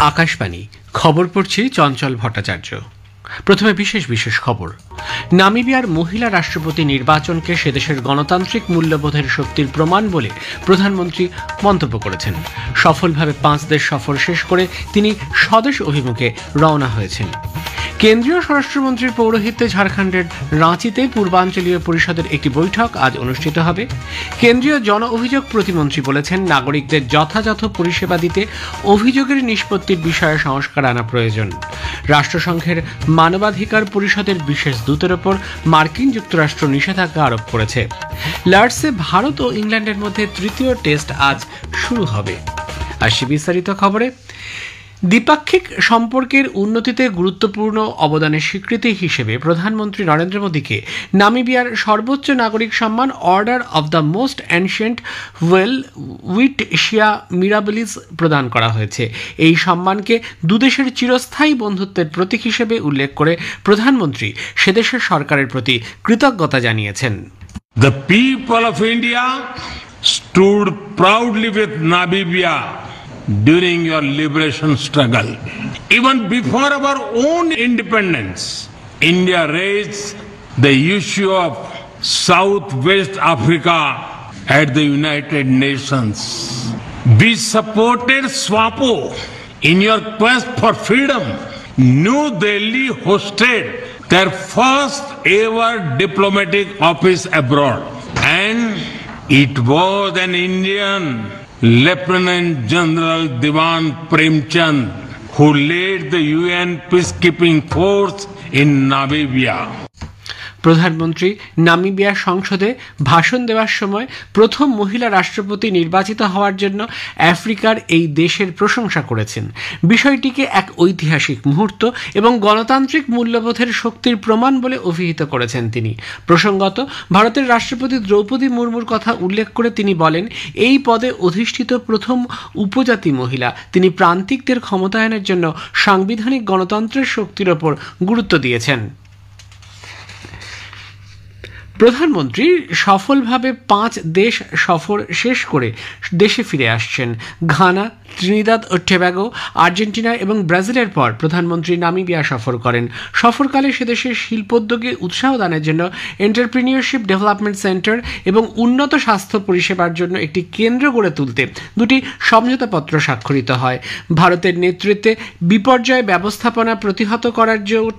আকাশবাণী খবর পড়ছি চঞ্চল ভট্টাচার্য। প্রথমে বিশেষ খবর। নামিবিয়ার মহিলা রাষ্ট্রপতি নির্বাচনকে সেদেশের গণতান্ত্রিক মূল্যবোধের শক্তির প্রমাণ বলে প্রধানমন্ত্রী মন্তব্য করেছেন। সফলভাবে 5 দেশ সফর শেষ করে তিনি স্বদেশ অভিমুখে রওনা হয়েছেন। কেন্দ্রীয় স্বরাষ্ট্রমন্ত্রীর পৌরোহিত্যে ঝাড়খণ্ডের রাঁচিতে পূর্বাঞ্চলীয় পরিষদের একটি বৈঠক আজ অনুষ্ঠিত হবে। কেন্দ্রীয় জন অভিযোগ প্রতিমন্ত্রী বলেছেন, নাগরিকদের যথাযথ পরিষেবা দিতে অভিযোগের নিষ্পত্তির বিষয়ে সংস্কার আনা প্রয়োজন। রাষ্ট্রসংঘের মানবাধিকার পরিষদের বিশেষ দূতের ওপর মার্কিন যুক্তরাষ্ট্র নিষেধাজ্ঞা আরোপ করেছে। লর্ডসে ভারত ও ইংল্যান্ডের মধ্যে তৃতীয় টেস্ট আজ শুরু হবে। আসি বিস্তারিত খবরে। দ্বিপাক্ষিক সম্পর্কের উন্নতিতে গুরুত্বপূর্ণ অবদানের স্বীকৃতি হিসেবে প্রধানমন্ত্রী নরেন্দ্র মোদীকে নামিবিয়ার সর্বোচ্চ নাগরিক সম্মান Order of the Most Ancient Welwitschia Mirabilis প্রদান করা হয়েছে। এই সম্মানকে দুদেশের চিরস্থায়ী বন্ধুত্বের প্রতীক হিসেবে উল্লেখ করে প্রধানমন্ত্রী সেদেশের সরকারের প্রতি কৃতজ্ঞতা জানিয়েছেন। The people of India stood proudly with Namibia during your liberation struggle. Even before our own independence, India raised the issue of Southwest Africa at the United Nations. We supported SWAPO in your quest for freedom. New Delhi hosted their first ever diplomatic office abroad, and it was an Indian Lieutenant General Diwan Premchand who led the UN peacekeeping force in Namibia. প্রধানমন্ত্রী Namibia সংসদে ভাষণ দেওয়ার সময় প্রথম মহিলা রাষ্ট্রপতি নির্বাচিত হওয়ার জন্য আফ্রিকার এই দেশের প্রশংসা করেছেন। বিষয়টিকে এক ঐতিহাসিক মুহূর্ত এবং গণতান্ত্রিক মূল্যবোধের শক্তির প্রমাণ বলে অভিহিত করেছেন তিনি। প্রসঙ্গত, ভারতের রাষ্ট্রপতি দ্রৌপদী মুর্মুর কথা উল্লেখ করে তিনি বলেন, এই পদে অধিষ্ঠিত প্রথম উপজাতি মহিলা। তিনি প্রান্তিকদের ক্ষমতায়নের জন্য সাংবিধানিক গণতন্ত্রের শক্তির ওপর গুরুত্ব দিয়েছেন। প্রধানমন্ত্রী সফলভাবে 5 দেশ সফর শেষ করে দেশে ফিরে আসছেন। ঘানা, ত্রিনিদাদ ও টোব্যাগো, আর্জেন্টিনা এবং ব্রাজিলের পর প্রধানমন্ত্রী নামিবিয়া সফর করেন। সফরকালে সেদেশের শিল্পোদ্যোগে উৎসাহ দানের জন্য এন্টারপ্রিনিয়রশিপ ডেভেলপমেন্ট সেন্টার এবং উন্নত স্বাস্থ্য পরিষেবার জন্য একটি কেন্দ্র গড়ে তুলতে 2টি সমঝোতাপত্র স্বাক্ষরিত হয়। ভারতের নেতৃত্বে বিপর্যয় ব্যবস্থাপনা প্রতিহত করার জোট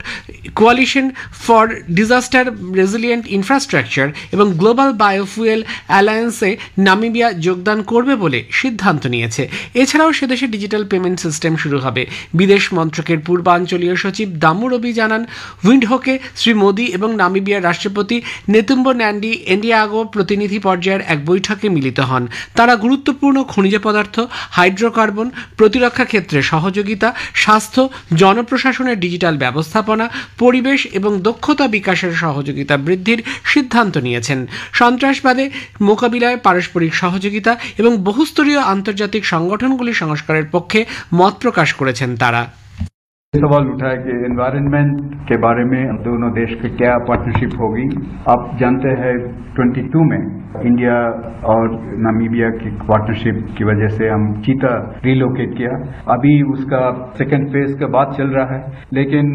coalition for disaster resilient infrastructure এবং গ্লোবাল বায়োফুয়েল অ্যালায়েন্সে নামিবিয়া যোগদান করবে বলে সিদ্ধান্ত নিয়েছে। এছাড়াও সেদেশে ডিজিটাল পেমেন্ট সিস্টেম শুরু হবে। বিদেশ মন্ত্রকের পূর্বাঞ্চলীয় সচিব দামু রবি জানান, উইন্ডহোকে শ্রী মোদী এবং নামিবিয়ার রাষ্ট্রপতি নেতুম্বো ন্যান্ডি এন্ডিয়াগো প্রতিনিধি পর্যায়ের এক বৈঠকে মিলিত হন। তারা গুরুত্বপূর্ণ খনিজ পদার্থ, হাইড্রোকার্বন, প্রতিরক্ষা ক্ষেত্রে সহযোগিতা, স্বাস্থ্য, জনপ্রশাসনের ডিজিটাল ব্যবস্থাপনা, পরিবেশ এবং দক্ষতা বিকাশের সহযোগিতা বৃদ্ধির সিদ্ধান্ত নিয়েছেন। সন্ত্রাসবাদে মোকাবিলায় পারস্পরিক সহযোগিতা এবং বহুস্তরীয় আন্তর্জাতিক সংগঠনগুলি সংস্কারের পক্ষে মত প্রকাশ করেছেন তারা। सवाल उठा है कि एनवायरनमेंट के बारे में दोनों देश की क्या पार्टनरशिप होगी। आप जानते हैं 22 में इंडिया और नामीबिया की पार्टनरशिप की वजह से हम चीता रिलोकेट किया। अभी उसका सेकंड फेज का बात चल रहा है, लेकिन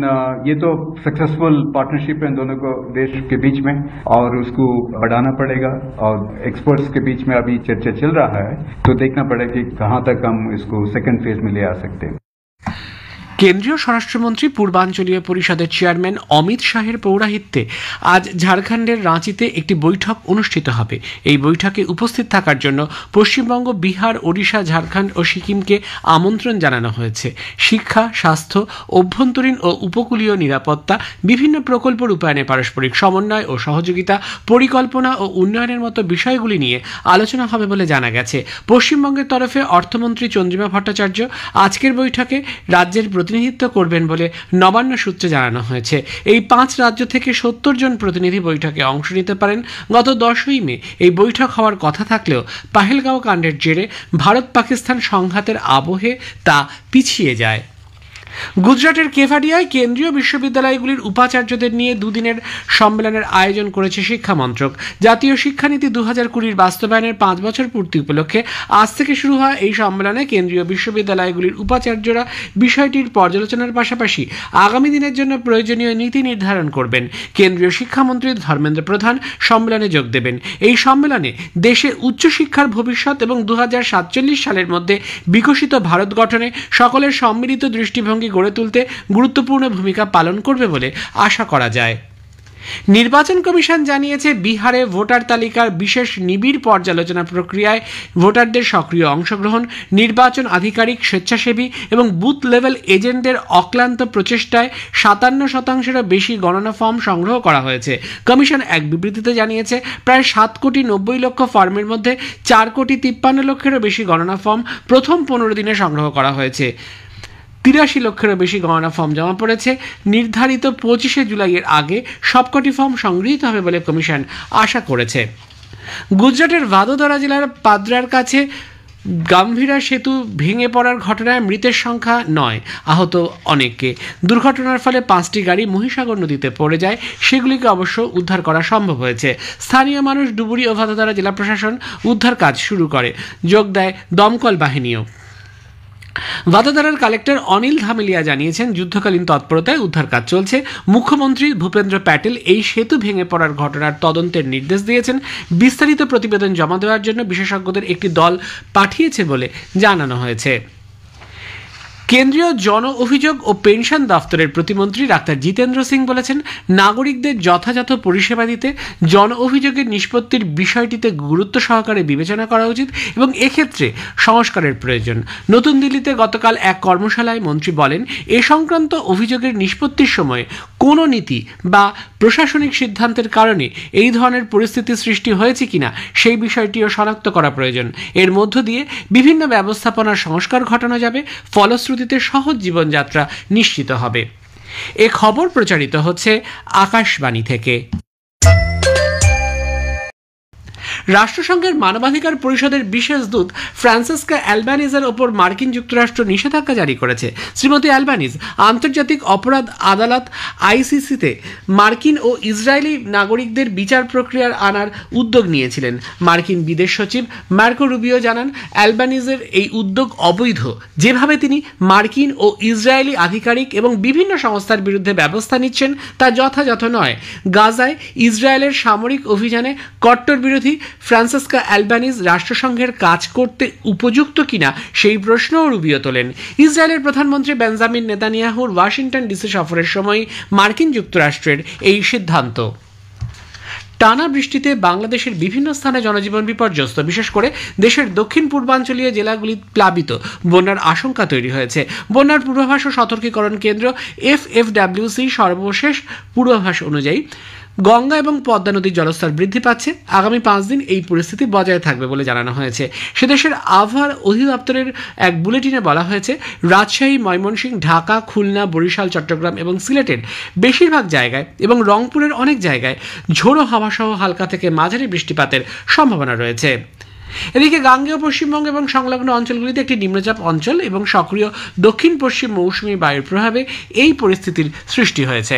ये तो सक्सेसफुल पार्टनरशिप है दोनों को देश के बीच में और उसको बढ़ाना पड़ेगा। और एक्सपर्ट्स के बीच में अभी चर्चा चल रहा है, तो देखना पड़ेगा कि कहाँ तक हम इसको सेकंड फेज में ले आ सकते हैं। কেন্দ্রীয় স্বরাষ্ট্রমন্ত্রী পূর্বাঞ্চলীয় পরিষদের চেয়ারম্যান অমিত শাহের পৌরোহিত্যে আজ ঝাড়খণ্ডের রাঁচিতে একটি বৈঠক অনুষ্ঠিত হবে। এই বৈঠকে উপস্থিত থাকার জন্য পশ্চিমবঙ্গ, বিহার, ওড়িশা, ঝাড়খণ্ড ও সিকিমকে আমন্ত্রণ জানানো হয়েছে। শিক্ষা, স্বাস্থ্য, অভ্যন্তরীণ ও উপকূলীয় নিরাপত্তা, বিভিন্ন প্রকল্প রূপায়ণে পারস্পরিক সমন্বয় ও সহযোগিতা, পরিকল্পনা ও উন্নয়নের মতো বিষয়গুলি নিয়ে আলোচনা হবে বলে জানা গেছে। পশ্চিমবঙ্গের তরফে অর্থমন্ত্রী চন্দ্রিমা ভট্টাচার্য আজকের বৈঠকে রাজ্যের প্রতিনিধিত্ব করবেন বলে নবান্ন সূত্রে জানানো হয়েছে। এই 5 রাজ্য থেকে 70 জন প্রতিনিধি বৈঠকে অংশ নিতে পারেন। গত 10ই মে এই বৈঠক হওয়ার কথা থাকলেও পাহেলগাঁও কাণ্ডের জেরে ভারত পাকিস্তান সংঘাতের আবহে তা পিছিয়ে যায়। গুজরাটের কেভাডিয়ায় কেন্দ্রীয় বিশ্ববিদ্যালয়গুলির উপাচার্যদের নিয়ে দুদিনের সম্মেলনের আয়োজন করেছে শিক্ষা মন্ত্রক। জাতীয় শিক্ষানীতি 2020 বাস্তবায়নের 5 বছর পূর্তি উপলক্ষে আজ থেকে শুরু হয় এই সম্মেলনে কেন্দ্রীয় বিশ্ববিদ্যালয়গুলির উপাচার্যরা বিষয়টির পর্যালোচনার পাশাপাশি আগামী দিনের জন্য প্রয়োজনীয় নীতি নির্ধারণ করবেন। কেন্দ্রীয় শিক্ষামন্ত্রী ধর্মেন্দ্র প্রধান সম্মেলনে যোগ দেবেন। এই সম্মেলনে দেশে উচ্চশিক্ষার ভবিষ্যৎ এবং 2047 সালের মধ্যে বিকশিত ভারত গঠনে সকলের সম্মিলিত দৃষ্টিভঙ্গি গড়ে তুলতে গুরুত্বপূর্ণ ভূমিকা পালন করবে বলে আশা করা যায়। নির্বাচন কমিশন জানিয়েছে বিহারে ভোটার তালিকার বিশেষ নিবিড় পর্যালোচনা প্রক্রিয়ায় ভোটারদের সক্রিয় অংশগ্রহণ, নির্বাচন আধিকারিক, স্বেচ্ছাসেবী এবং বুথ লেভেল এজেন্টদের অক্লান্ত প্রচেষ্টায় 57%-এরও বেশি গণনা ফর্ম সংগ্রহ করা হয়েছে। কমিশন এক বিবৃতিতে জানিয়েছে প্রায় 7,90,00,000 ফর্মের মধ্যে 4,53,00,000-এরও বেশি গণনা ফর্ম প্রথম 15 দিনে সংগ্রহ করা হয়েছে। 83 লক্ষেরও বেশি গণনা ফর্ম জমা পড়েছে। নির্ধারিত 25শে জুলাইয়ের আগে সবকটি ফর্ম সংগৃহীত হবে বলে কমিশন আশা করেছে। গুজরাটের ভাদোদরা জেলার পাদ্রার কাছে গাম্ভীরা সেতু ভেঙে পড়ার ঘটনায় মৃতের সংখ্যা 9, আহত অনেকে। দুর্ঘটনার ফলে 5টি গাড়ি মহিসাগর নদীতে পড়ে যায়, সেগুলিকে অবশ্য উদ্ধার করা সম্ভব হয়েছে। স্থানীয় মানুষ, ডুবুরি ও ভাদোদরা জেলা প্রশাসন উদ্ধার কাজ শুরু করে, যোগ দেয় দমকল বাহিনীও। ভাদোদরার কালেক্টর অনিল ধামেলিয়া জানিয়েছেন যুদ্ধকালীন তৎপরতায় উদ্ধার কাজ চলছে। মুখ্যমন্ত্রী ভূপেন্দ্র প্যাটেল এই সেতু ভেঙে পড়ার ঘটনার তদন্তের নির্দেশ দিয়েছেন। বিস্তারিত প্রতিবেদন জমা দেওয়ার জন্য বিশেষজ্ঞদের একটি দল পাঠিয়েছে বলে জানানো হয়েছে। কেন্দ্রীয় জন অভিযোগ ও পেনশন দফতরের প্রতিমন্ত্রী ডাক্তার জিতেন্দ্র সিং বলেছেন নাগরিকদের যথাযথ পরিষেবা দিতে জন অভিযোগের নিষ্পত্তির বিষয়টিতে গুরুত্ব সহকারে বিবেচনা করা উচিত এবং এক্ষেত্রে সংস্কারের প্রয়োজন। নতুন দিল্লিতে গতকাল এক কর্মশালায় মন্ত্রী বলেন এ সংক্রান্ত অভিযোগের নিষ্পত্তির সময় কোনো নীতি বা প্রশাসনিক সিদ্ধান্তের কারণে এই ধরনের পরিস্থিতি সৃষ্টি হয়েছে কিনা সেই বিষয়টিও শনাক্ত করা প্রয়োজন। এর মধ্য দিয়ে বিভিন্ন ব্যবস্থাপনার সংস্কার ঘটানো যাবে, ফলশ্রুতিতে সহজ জীবনযাত্রা নিশ্চিত হবে। এ খবর প্রচারিত হচ্ছে আকাশবাণী থেকে। রাষ্ট্রসংঘের মানবাধিকার পরিষদের বিশেষ দূত ফ্রান্সিস্কা অ্যালবানিজের ওপর মার্কিন যুক্তরাষ্ট্র নিষেধাজ্ঞা জারি করেছে। শ্রীমতী অ্যালবানিজ আন্তর্জাতিক অপরাধ আদালত আইসিসিতে মার্কিন ও ইসরায়েলি নাগরিকদের বিচার প্রক্রিয়ার আনার উদ্যোগ নিয়েছিলেন। মার্কিন বিদেশ সচিব মার্কো রুবিও জানান অ্যালবানিজের এই উদ্যোগ অবৈধ। যেভাবে তিনি মার্কিন ও ইসরায়েলি আধিকারিক এবং বিভিন্ন সংস্থার বিরুদ্ধে ব্যবস্থা নিচ্ছেন তা যথাযথ নয়। গাজায় ইসরায়েলের সামরিক অভিযানে কট্টর বিরোধী ফ্রান্সিস্কা অ্যালবানিজ রাষ্ট্রসংঘের কাজ করতে উপযুক্ত কিনা সেই প্রশ্নও রুবিও তোলেন। ইসরায়েলের প্রধানমন্ত্রী বেঞ্জামিন নেতানিয়াহুর ওয়াশিংটন ডিসি সফরের সময় মার্কিন যুক্তরাষ্ট্রের এই সিদ্ধান্ত। টানা বৃষ্টিতে বাংলাদেশের বিভিন্ন স্থানে জনজীবন বিপর্যস্ত, বিশেষ করে দেশের দক্ষিণ পূর্বাঞ্চলীয় জেলাগুলি প্লাবিত। বন্যার আশঙ্কা তৈরি হয়েছে। বন্যার পূর্বাভাস ও সতর্কীকরণ কেন্দ্র FFWC সর্বশেষ পূর্বাভাস অনুযায়ী গঙ্গা এবং পদ্মা নদীর জলস্তর বৃদ্ধি পাচ্ছে। আগামী 5 দিন এই পরিস্থিতি বজায় থাকবে বলে জানানো হয়েছে। সেদেশের আবহাওয়া অধিদপ্তরের এক বুলেটিনে বলা হয়েছে রাজশাহী, ময়মনসিংহ, ঢাকা, খুলনা, বরিশাল, চট্টগ্রাম এবং সিলেটের বেশিরভাগ জায়গায় এবং রংপুরের অনেক জায়গায় ঝোড়ো হাওয়া সহ হালকা থেকে মাঝারি বৃষ্টিপাতের সম্ভাবনা রয়েছে। এদিকে গাঙ্গেয় পশ্চিমবঙ্গ এবং সংলগ্ন অঞ্চলগুলিতে একটি নিম্নচাপ অঞ্চল এবং সক্রিয় দক্ষিণ পশ্চিম মৌসুমী বায়ুর প্রভাবে এই পরিস্থিতির সৃষ্টি হয়েছে।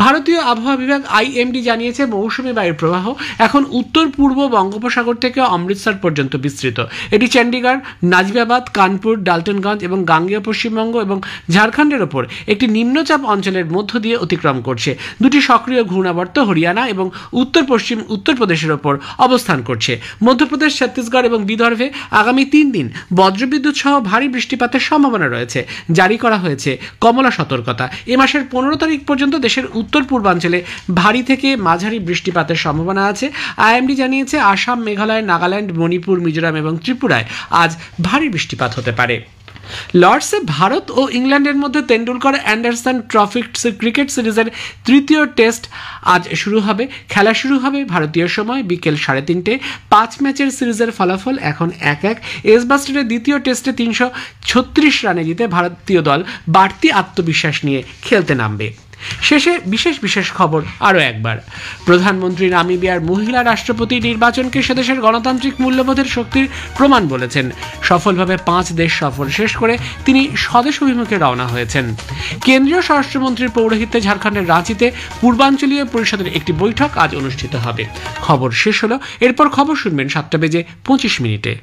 ভারতীয় আবহাওয়া বিভাগ IMD জানিয়েছে মৌসুমী বায়ুর প্রবাহ এখন উত্তর পূর্ব বঙ্গোপসাগর থেকে অমৃতসর পর্যন্ত বিস্তৃত। এটি চণ্ডীগড়, নাজিবাবাদ, কানপুর, ডালটনগঞ্জ এবং গাঙ্গেয় পশ্চিমবঙ্গ এবং ঝাড়খণ্ডের ওপর একটি নিম্নচাপ অঞ্চলের মধ্য দিয়ে অতিক্রম করছে। দুটি সক্রিয় ঘূর্ণাবর্ত হরিয়ানা এবং উত্তর পশ্চিম উত্তরপ্রদেশের ওপর অবস্থান করছে। মধ্যপ্রদেশ, ছত্তিশগড় এবং বিদর্ভে আগামী 3 দিন বজ্রবিদ্যুৎ সহ ভারী বৃষ্টিপাতের সম্ভাবনা রয়েছে। জারি করা হয়েছে কমলা সতর্কতা। এ মাসের 15 তারিখ পর্যন্ত দেশের উত্তর পূর্বাঞ্চলে ভারী থেকে মাঝারি বৃষ্টিপাতের সম্ভাবনা আছে। IMD জানিয়েছে আসাম, মেঘালয়, নাগাল্যান্ড, মণিপুর, মিজোরাম এবং ত্রিপুরায় আজ ভারী বৃষ্টিপাত হতে পারে। লর্ডসে ভারত ও ইংল্যান্ডের মধ্যে তেন্ডুলকর অ্যান্ডারসন ট্রফি ক্রিকেট সিরিজের তৃতীয় টেস্ট আজ শুরু হবে। খেলা শুরু হবে ভারতীয় সময় বিকেল 3:30। 5 ম্যাচের সিরিজের ফলাফল এখন 1-1। এজবাস্টনের দ্বিতীয় টেস্টে 336 রানে জিতে ভারতীয় দল বাড়তি আত্মবিশ্বাস নিয়ে খেলতে নামবে। শেষে বিশেষ খবর আরও একবার। প্রধানমন্ত্রী নামিবিয়ার মহিলা রাষ্ট্রপতি নির্বাচনকে সেদেশের গণতান্ত্রিক মূল্যবোধের শক্তির প্রমাণ বলেছেন। সফলভাবে 5 দেশ সফর শেষ করে তিনি স্বদেশ অভিমুখে রওনা হয়েছেন। কেন্দ্রীয় স্বরাষ্ট্রমন্ত্রীর পৌরোহিত্যে ঝাড়খণ্ডের রাঁচিতে পূর্বাঞ্চলীয় পরিষদের একটি বৈঠক আজ অনুষ্ঠিত হবে। খবর শেষ হলো, এরপর খবর শুনবেন 7:25 মিনিটে।